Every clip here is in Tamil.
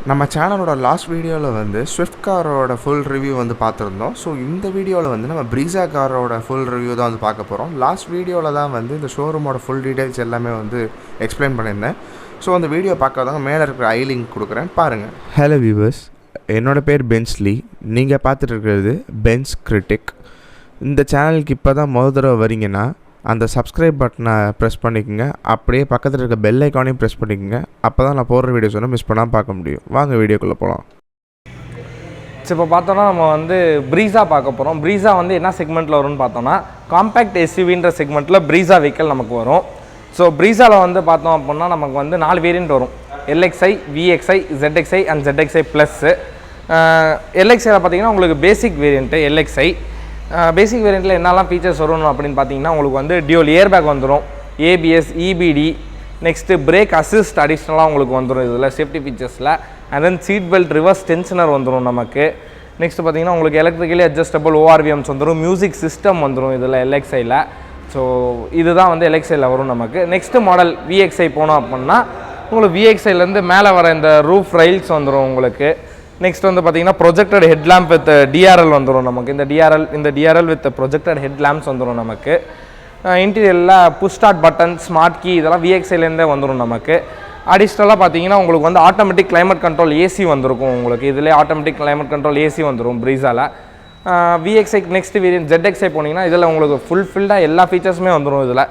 நம்ம சேனலோட லாஸ்ட் வீடியோவில் வந்து ஸ்விஃப்ட் காரோட ஃபுல் ரிவ்யூ வந்து பார்த்துருந்தோம். ஸோ இந்த வீடியோவில் வந்து நம்ம ப்ரீஸா காரோட ஃபுல் ரிவ்யூ தான் வந்து பார்க்க போகிறோம். லாஸ்ட் வீடியோவில் தான் வந்து இந்த ஷோரூமோட ஃபுல் டீட்டெயில்ஸ் எல்லாமே வந்து எக்ஸ்பிளைன் பண்ணியிருந்தேன். ஸோ அந்த வீடியோ பார்க்காதவங்க மேலே இருக்கிற ஐ லிங்க் கொடுக்குறேன் பாருங்கள். ஹலோ வியூவர்ஸ், என்னோடய பேர் பென்ஸ்லி. நீங்கள் பார்த்துட்டு இருக்கிறது பென்ஸ்critique. இந்த சேனலுக்கு இப்போ தான் முதல் தடவை வரீங்கன்னா அந்த சப்ஸ்கிரைப் பட்டனை ப்ரெஸ் பண்ணிக்கோங்க. அப்படியே பக்கத்தில் இருக்க பெல் ஐக்கானையும் ப்ரெஸ் பண்ணிக்கோங்க. அப்போ தான் நான் போடுற வீடியோஸ் வந்து மிஸ் பண்ணாமல் பார்க்க முடியும். வாங்க வீடியோக்குள்ளே போகலாம். இப்போ பார்த்தோன்னா நம்ம வந்து ப்ரீஸா பார்க்க போகிறோம். ப்ரீஸா வந்து என்ன செக்மெண்ட்டில் வரும்னு பார்த்தோன்னா காம்பேக்ட் எஸ்யூவின்ற செக்மெண்ட்டில் ப்ரீஸா வெஹிக்கல் நமக்கு வரும். ஸோ ப்ரீஸாவில் வந்து பார்த்தோம் அப்படின்னா நமக்கு வந்து 4 வேரியண்ட் வரும். LXi, VXi, ZXi and ZXi plus. LXiயில் பார்த்தீங்கன்னா உங்களுக்கு பேசிக் வேரியண்ட்டு LXi. பேசிக் வேரியண்ட்டில் என்னெல்லாம் ஃபீச்சர்ஸ் வரும் அப்படின்னு பார்த்தீங்கன்னா உங்களுக்கு வந்து டியூல் ஏர்பேக் வந்துடும், ABS, EBD, next brake assist அடிஷ்னலாக உங்களுக்கு வந்துடும் இதில் சேஃப்டி ஃபீச்சர்ஸில். And then seat belt reverse tensioner வந்துடும் நமக்கு. நெக்ஸ்ட்டு பார்த்தீங்கன்னா உங்களுக்கு எலக்ட்ரிக்கலி அட்ஜஸ்டபிள் ORVMs வந்துடும், மியூசிக் சிஸ்டம் வந்துடும் இதில் LXiயில். ஸோ இதுதான் வந்து LXiயில் வரும் நமக்கு. நெக்ஸ்ட்டு மாடல் VXi போனோம் அப்படின்னா உங்களுக்கு VXiலேருந்து மேலே வர இந்த ரூஃப் ரைல்ஸ் வந்துடும் உங்களுக்கு. நெக்ஸ்ட் வந்து பார்த்தீங்கன்னா ப்ரொஜெக்டட் ஹெட்லாம்ப் வித் DRL வந்துடும் நமக்கு. இந்த DRL வித் ப்ரொஜெக்டட் ஹெட்லாம்ப்ஸ் வந்துடும் நமக்கு. இன்டீரியரில் push start button, smart key இதெல்லாம் VXiலேருந்தே வந்துடும் நமக்கு. அடிஷ்னலாக பார்த்தீங்கன்னா உங்களுக்கு வந்து ஆட்டோமேட்டிக் கிளைமேட் கண்ட்ரோல் AC வந்திருக்கும் உங்களுக்கு. இதிலே ஆட்டோமேட்டிக் கிளைமேட் கண்ட்ரோல் AC வந்துடும் ப்ரீஸாவில். VXi நெக்ஸ்ட் வேரியன்ட் ZXi போனீங்கன்னா இதில் உங்களுக்கு ஃபுல்ஃபில்டாக எல்லா ஃபீச்சர்ஸுமே வந்துடும். இதில்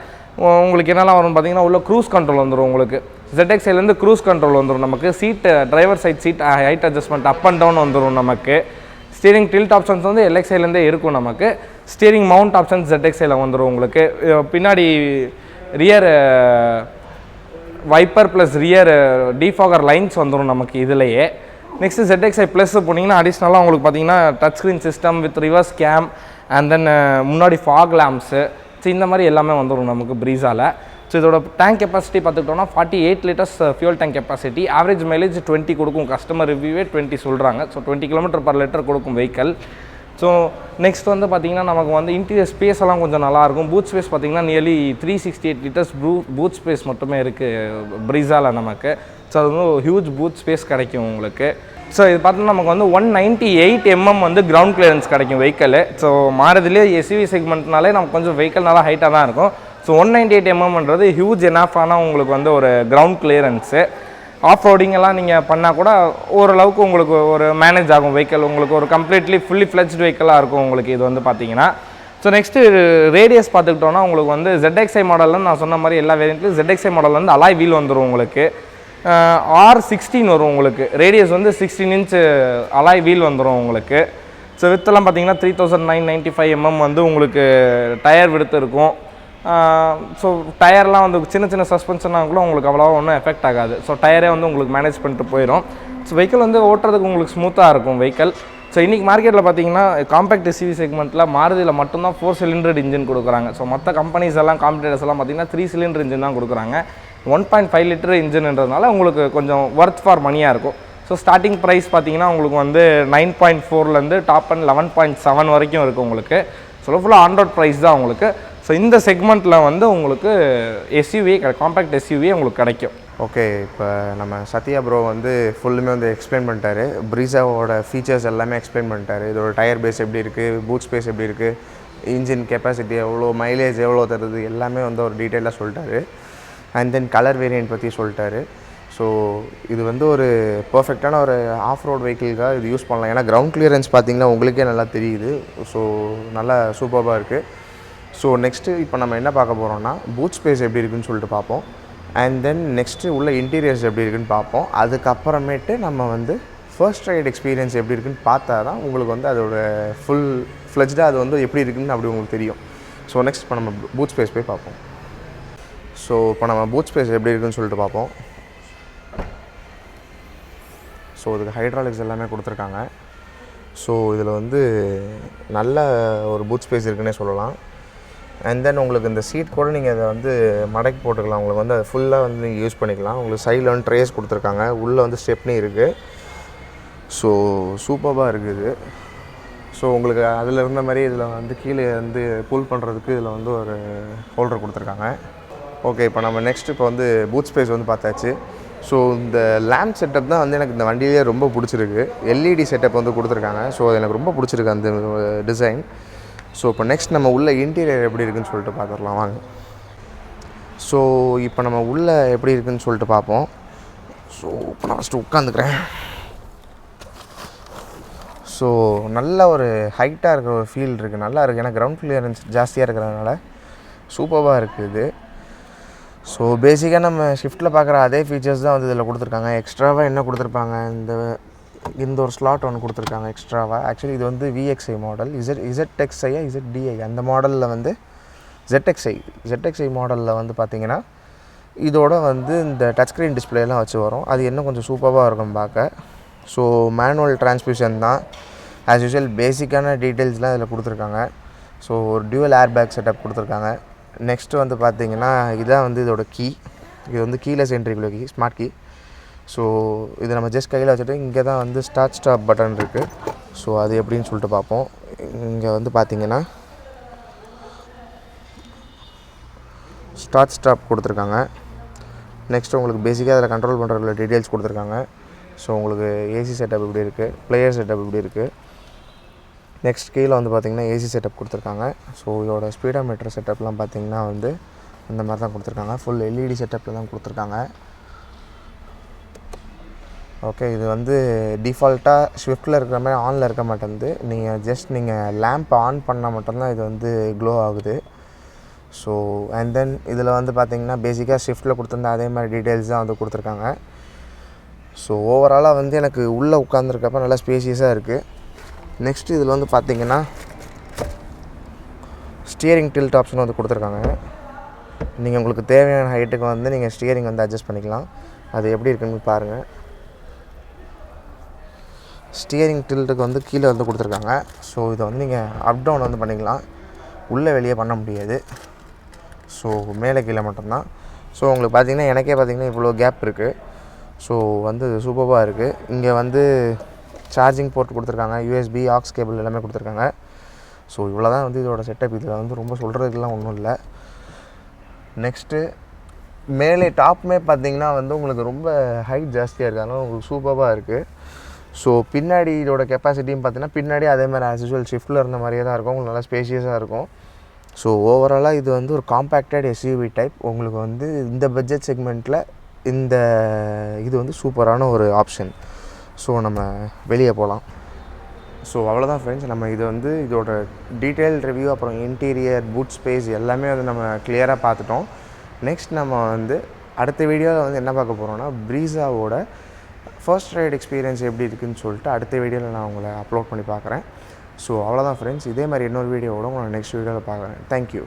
உங்களுக்கு என்னெல்லாம் வரும்னு பார்த்தீங்கன்னா உள்ள க்ரூஸ் கண்ட்ரோல் வந்துடும் உங்களுக்கு. ZXiலேருந்து க்ரூஸ் கண்ட்ரோல் வந்துடும் நமக்கு. Seat driver side seat height adjustment up and down வந்துடும் நமக்கு. ஸ்டீரிங் டில்ட் ஆப்ஷன்ஸ் வந்து LXiலேருந்தே இருக்கும் நமக்கு. ஸ்டீரிங் மவுண்ட் ஆப்ஷன்ஸ் ZXiயில் வந்துடும் உங்களுக்கு. பின்னாடி rear wiper plus rear defogger lines வந்துடும் நமக்கு இதிலேயே. நெக்ஸ்ட்டு ZXi ப்ளஸ் போனீங்கன்னா அடிஷ்னலாக உங்களுக்கு பார்த்தீங்கன்னா touch screen system with reverse cam and then முன்னாடி ஃபாக் லேம்ப்ஸு. ஸோ இந்த மாதிரி எல்லாமே வந்துடும் நமக்கு ப்ரீஸாவில். ஸோ இதோட டேங்க் கெப்பாசிட்டி பார்த்துக்கிட்டோம்னா 48 litres fuel tank capacity. Average mileage 20 கொடுக்கும். கஸ்டமர் ரிவ்யூவே 20 சொல்கிறாங்க. ஸோ 20 km/லிட்டர் கொடுக்கும் வெஹிக்கல். ஸோ நெக்ஸ்ட் வந்து பார்த்திங்கன்னா நமக்கு வந்து இன்டீரியர் ஸ்பேஸ் எல்லாம் கொஞ்சம் நல்லாயிருக்கும். பூட் ஸ்பேஸ் பார்த்திங்கன்னா நியர்லி 368 லிட்டர்ஸ் பூட் ஸ்பேஸ் மட்டுமே இருக்குது ப்ரீஸாவில் நமக்கு. ஸோ அது வந்து ஹியூஜ் பூட் ஸ்பேஸ் கிடைக்கும் உங்களுக்கு. ஸோ இது பார்த்தோன்னா நமக்கு வந்து 198 mm வந்து கிரவுண்ட் கிளியரன்ஸ் கிடைக்கும் வெஹிக்கல். ஸோ மாறுதிலே SUV செக்மெண்ட்னாலே நமக்கு கொஞ்சம் வெஹிக்கல் நல்லா ஹைட்டாக தான் இருக்கும். ஸோ 198 mmன்றது ஹியூஜ் எனாஃபான உங்களுக்கு வந்து ஒரு கிரவுண்ட் கிளியரன்ஸு. ஆஃப் ரோடிங் எல்லாம் நீங்கள் பண்ணால் கூட ஓரளவுக்கு உங்களுக்கு ஒரு மேனேஜ் ஆகும் வெஹிக்கல். உங்களுக்கு ஒரு கம்ப்ளீட்லி ஃபுல்லி ஃப்ளெஜ்டு வெஹிக்கலாக இருக்கும் உங்களுக்கு இது வந்து பார்த்தீங்கன்னா. ஸோ நெக்ஸ்ட்டு ரேடியஸ் பார்த்துக்கிட்டோன்னா உங்களுக்கு வந்து ZXi மாடலில் நான் சொன்ன மாதிரி எல்லா வேரியண்ட்லையும் ZXi மாடலில் வந்து அலாய் வீல் வந்துடும் உங்களுக்கு. R16 வரும் உங்களுக்கு. ரேடியஸ் வந்து 16 inch அலாய் வீல் வந்துடும் உங்களுக்கு. ஸோ வித்தெல்லாம் பார்த்தீங்கன்னா 3995 mm வந்து உங்களுக்கு டயர் விடுத்து இருக்கும். ஸோ டயர்லாம் வந்து சின்ன சின்ன சஸ்பென்ஷனாக கூட உங்களுக்கு அவ்வளோவா ஒன்றும் எஃபெக்ட் ஆகாது. ஸோ டயரே வந்து உங்களுக்கு மேனேஜ் பண்ணிட்டு போயிடும். ஸோ வெஹிக்கல் வந்து ஓட்டுறதுக்கு உங்களுக்கு ஸ்மூத்தாக இருக்கும் வெஹிக்கல். ஸோ இன்றைக்கி மார்க்கெட்டில் பார்த்தீங்கன்னா காம்பேக்ட் SUV செக்மெண்ட்டில் மாருதியில் மட்டும்தான் 4 cylinder இன்ஜின் கொடுக்குறாங்க. ஸோ மற்ற கம்பெனிஸ் எல்லாம் காம்படிட்டர்ஸ் எல்லாம் பார்த்தீங்கன்னா 3 cylinder இன்ஜின் தான் கொடுக்குறாங்க. 1.5 liter இன்ஜின்ன்றதுனால உங்களுக்கு கொஞ்சம் ஒர்த் ஃபார் மணியாக இருக்கும். ஸோ ஸ்டார்டிங் ப்ரைஸ் பார்த்தீங்கன்னா உங்களுக்கு வந்து 9.4லேருந்து டாப் அண்ட் 11.7 வரைக்கும் இருக்குது உங்களுக்கு. ஸோ ஃபுல்லாக ஆன் ரோட் ப்ரைஸ் தான் உங்களுக்கு. ஸோ இந்த செக்மெண்ட்டில் வந்து உங்களுக்கு SUV காம்பேக்ட் SUV உங்களுக்கு கிடைக்கும். ஓகே, இப்போ நம்ம சத்யா ப்ரோ வந்து ஃபுல்லுமே வந்து எக்ஸ்பிளைன் பண்ணிட்டாரு. ப்ரீஸாவோட ஃபீச்சர்ஸ் எல்லாமே எக்ஸ்பிளைன் பண்ணிட்டாரு. இதோட டயர் பேஸ் எப்படி இருக்குது, பூட் ஸ்பேஸ் எப்படி இருக்குது, இன்ஜின் கெப்பாசிட்டி எவ்வளோ, மைலேஜ் எவ்வளோ தருது எல்லாமே வந்து ஒரு டீட்டெயிலாக சொல்லிட்டாரு. அண்ட் தென் கலர் வேரியண்ட் பற்றி சொல்லிட்டாரு. ஸோ இது வந்து ஒரு பர்ஃபெக்டான ஒரு ஆஃப் ரோட் வெஹிக்கிளுக்காக இது யூஸ் பண்ணலாம். ஏன்னா கிரவுண்ட் கிளியரன்ஸ் பார்த்திங்கன்னா உங்களுக்கே நல்லா தெரியுது. ஸோ நல்லா சூப்பராக இருக்குது. ஸோ நெக்ஸ்ட்டு இப்போ நம்ம என்ன பார்க்க போகிறோம்னா பூட் ஸ்பேஸ் எப்படி இருக்குதுன்னு சொல்லிட்டு பார்ப்போம். அண்ட் தென் நெக்ஸ்ட்டு உள்ள இன்டீரியர்ஸ் எப்படி இருக்குதுன்னு பார்ப்போம். அதுக்கப்புறமேட்டு நம்ம வந்து ஃபர்ஸ்ட் ரைட் எக்ஸ்பீரியன்ஸ் எப்படி இருக்குதுன்னு பார்த்தா தான் உங்களுக்கு வந்து அதோட ஃபுல் ஃப்ளெஜ்டாக அது வந்து எப்படி இருக்குதுன்னு அப்படி உங்களுக்கு தெரியும். ஸோ நெக்ஸ்ட் இப்போ நம்ம பூட் ஸ்பேஸ் போய் பார்ப்போம். ஸோ இப்போ நம்ம பூட் ஸ்பேஸ் எப்படி இருக்குதுன்னு சொல்லிட்டு பார்ப்போம். ஸோ இதுக்கு ஹைட்ராலிக்ஸ் எல்லாமே கொடுத்துருக்காங்க. ஸோ இதில் வந்து நல்ல ஒரு பூட் ஸ்பேஸ் இருக்குன்னே சொல்லலாம். அண்ட் தென் உங்களுக்கு இந்த சீட் கூட நீங்கள் அதை வந்து மடக்கி போட்டுக்கலாம். உங்களுக்கு வந்து அதை ஃபுல்லாக வந்து நீங்கள் யூஸ் பண்ணிக்கலாம். உங்களுக்கு சைடில் வந்து ட்ரேஸ் கொடுத்துருக்காங்க. உள்ளே வந்து ஸ்டெப்னி இருக்குது. ஸோ சூப்பராக இருக்குது. ஸோ உங்களுக்கு அதில் இருந்த மாதிரி இதில் வந்து கீழே வந்து புல் பண்ணுறதுக்கு இதில் வந்து ஒரு ஹோல்டர் கொடுத்துருக்காங்க. ஓகே, இப்போ நம்ம நெக்ஸ்ட் இப்போ வந்து பூட் ஸ்பேஸ் வந்து பார்த்தாச்சு. ஸோ இந்த லேம்ப் செட்டப் தான் வந்து எனக்கு இந்த வண்டியிலே ரொம்ப பிடிச்சிருக்கு. எல்இடி செட்டப் வந்து கொடுத்துருக்காங்க. ஸோ அது எனக்கு ரொம்ப பிடிச்சிருக்கு அந்த டிசைன். ஸோ இப்போ நெக்ஸ்ட் நம்ம உள்ள இன்டீரியர் எப்படி இருக்குதுன்னு சொல்லிட்டு பார்த்துடலாம் வாங்க. ஸோ இப்போ நம்ம உள்ளே எப்படி இருக்குதுன்னு சொல்லிட்டு பார்ப்போம். ஸோ இப்போ நான் ஃபஸ்ட்டு உட்காந்துக்கிறேன். ஸோ நல்ல ஒரு ஹைட்டாக இருக்கிற ஒரு ஃபீல் இருக்குது, நல்லா இருக்குது. ஏன்னா கிரவுண்ட் கிளியரன்ஸ் ஜாஸ்தியாக இருக்கிறதுனால சூப்பராக இருக்குது இது. ஸோ பேசிக்காக நம்ம ஷிஃப்ட்டில் பார்க்குற அதே ஃபீச்சர்ஸ் தான் வந்து இதில் கொடுத்துருக்காங்க. எக்ஸ்ட்ராவாக என்ன கொடுத்துருப்பாங்க, இந்த ஒரு ஸ்லாட் ஒன்று கொடுத்துருக்காங்க எக்ஸ்ட்ராவாக. ஆக்சுவலி இது வந்து விஎக்ஸ்ஐ மாடல், இசட்எக்ஸ்ஐயா இசட்டிஐ அந்த மாடலில் வந்து ZXi மாடலில் வந்து பார்த்திங்கன்னா இதோட வந்து இந்த டச் ஸ்க்ரீன் டிஸ்பிளேலாம் வச்சு வரும். அது இன்னும் கொஞ்சம் சூப்பராக இருக்கும் பார்க்க. ஸோ மேனுவல் டிரான்ஸ்மிஷன் தான் ஆஸ் யூஷுவல். பேசிக்கான டீட்டெயில்ஸ்லாம் இதில் கொடுத்துருக்காங்க. ஸோ ஒரு டியூவல் ஏர் பேக் செட்டப் கொடுத்துருக்காங்க. நெக்ஸ்ட்டு வந்து பார்த்திங்கன்னா இதான் வந்து இதோட கீ. இது வந்து கீலெஸ் என்ட்ரிக்குள்ள கீ, ஸ்மார்ட் கீ. ஸோ இது நம்ம ஜஸ்ட் கையில் வச்சுட்டு இங்கே தான் வந்து ஸ்டாப் பட்டன் இருக்குது. ஸோ அது எப்படின்னு சொல்லிட்டு பார்ப்போம். இங்கே வந்து பார்த்திங்கன்னா ஸ்டாப் கொடுத்துருக்காங்க. நெக்ஸ்ட்டு உங்களுக்கு பேசிக்காக அதில் கண்ட்ரோல் பண்ணுறதுல டீட்டெயில்ஸ் கொடுத்துருக்காங்க. ஸோ உங்களுக்கு ஏசி செட்டப் இப்படி இருக்குது, பிளேயர் செட்டப் இப்படி இருக்குது. நெக்ஸ்ட் கீழே வந்து பார்த்திங்கன்னா ஏசி செட்டப் கொடுத்துருக்காங்க. ஸோ இதோட ஸ்பீடோமீட்டர் செட்டப்லாம் பார்த்திங்கன்னா வந்து அந்த மாதிரி தான் கொடுத்துருக்காங்க. ஃபுல் எல்இடி செட்டப்பில் தான் கொடுத்துருக்காங்க. ஓகே, இது வந்து டிஃபால்ட்டாக ஸ்விஃப்ட்டில் இருக்கிற மாதிரி ஆனில் இருக்க மாட்டேங்குது. நீங்கள் லேம்ப் ஆன் பண்ணால் மட்டும்தான் இது வந்து க்ளோ ஆகுது. ஸோ அண்ட் தென் இதில் வந்து பார்த்திங்கன்னா பேசிக்காக ஷிஃப்ட்டில் கொடுத்துருந்தா அதே மாதிரி டீட்டெயில்ஸ் தான் வந்து கொடுத்துருக்காங்க. ஸோ ஓவராலாக வந்து எனக்கு உள்ளே உட்காந்துருக்கப்ப நல்லா ஸ்பேஷியஸாக இருக்குது. நெக்ஸ்ட்டு இதில் வந்து பார்த்திங்கன்னா ஸ்டியரிங் டில்ட் ஆப்ஷன் வந்து கொடுத்துருக்காங்க. நீங்கள் உங்களுக்கு தேவையான ஹைட்டுக்கு வந்து நீங்கள் ஸ்டியரிங் வந்து அட்ஜஸ்ட் பண்ணிக்கலாம். அது எப்படி இருக்குன்னு பாருங்கள். ஸ்டியரிங் டில்ட்டுக்கு வந்து கீழே வந்து கொடுத்துருக்காங்க. ஸோ இதை வந்து நீங்கள் அப் டவுன் வந்து பண்ணிக்கலாம், உள்ளே வெளியே பண்ண முடியாது. ஸோ மேலே கீழே மட்டும்தான். ஸோ உங்களுக்கு பார்த்திங்கன்னா எனக்கே பார்த்திங்கன்னா இவ்வளோ கேப் இருக்குது. ஸோ வந்து சூப்பராக இருக்குது. இங்கே வந்து சார்ஜிங் போர்ட் கொடுத்துருக்காங்க, யூஎஸ்பி ஆக்ஸ் கேபிள் எல்லாமே கொடுத்துருக்காங்க. ஸோ இவ்வளோ தான் வந்து இதோட செட்டப். இதில் வந்து ரொம்ப சொல்கிறதுக்கெலாம் ஒன்றும் இல்லை. நெக்ஸ்ட்டு மேலே டாப்புமே பார்த்திங்கன்னா வந்து உங்களுக்கு ரொம்ப ஹைட் ஜாஸ்தியாக இருக்குது, அதனால் உங்களுக்கு சூப்பராக இருக்குது. ஸோ பின்னாடி இதோட கெப்பாசிட்டியும் பார்த்திங்கன்னா பின்னாடி அதே மாதிரி ஆஸ் யூஷுவல் ஷிஃப்ட்டில் இருந்த மாதிரியே தான் இருக்கும். உங்களுக்கு நல்லா ஸ்பேஷியஸாக இருக்கும். ஸோ ஓவராலாக இது வந்து ஒரு காம்பேக்டட் எஸ்யூவி டைப். உங்களுக்கு வந்து இந்த பட்ஜெட் செக்மெண்ட்டில் இந்த இது வந்து சூப்பரான ஒரு ஆப்ஷன். ஸோ நம்ம வெளியே போகலாம். ஸோ அவ்வளோதான் ஃப்ரெண்ட்ஸ், நம்ம இது வந்து இதோட டீட்டெயில் ரிவ்யூ அப்புறம் இன்டீரியர் பூட் ஸ்பேஸ் எல்லாமே வந்து நம்ம கிளியராக பார்த்துட்டோம். நெக்ஸ்ட் நம்ம வந்து அடுத்த வீடியோவில் வந்து என்ன பார்க்க போகிறோம்னா ப்ரீஸாவோட ஃபர்ஸ்ட் ரைட் எக்ஸ்பீரியன்ஸ் எப்படி இருக்குதுன்னு சொல்லிட்டு அடுத்த வீடியோவில் நான் உங்களை அப்லோட் பண்ணி பார்க்குறேன். ஸோ அவ்வளோதான் ஃப்ரெண்ட்ஸ், இதே மாதிரி இன்னொரு வீடியோவோட உங்களை நெக்ஸ்ட் வீடியோவில் பார்க்குறேன். தேங்க்யூ.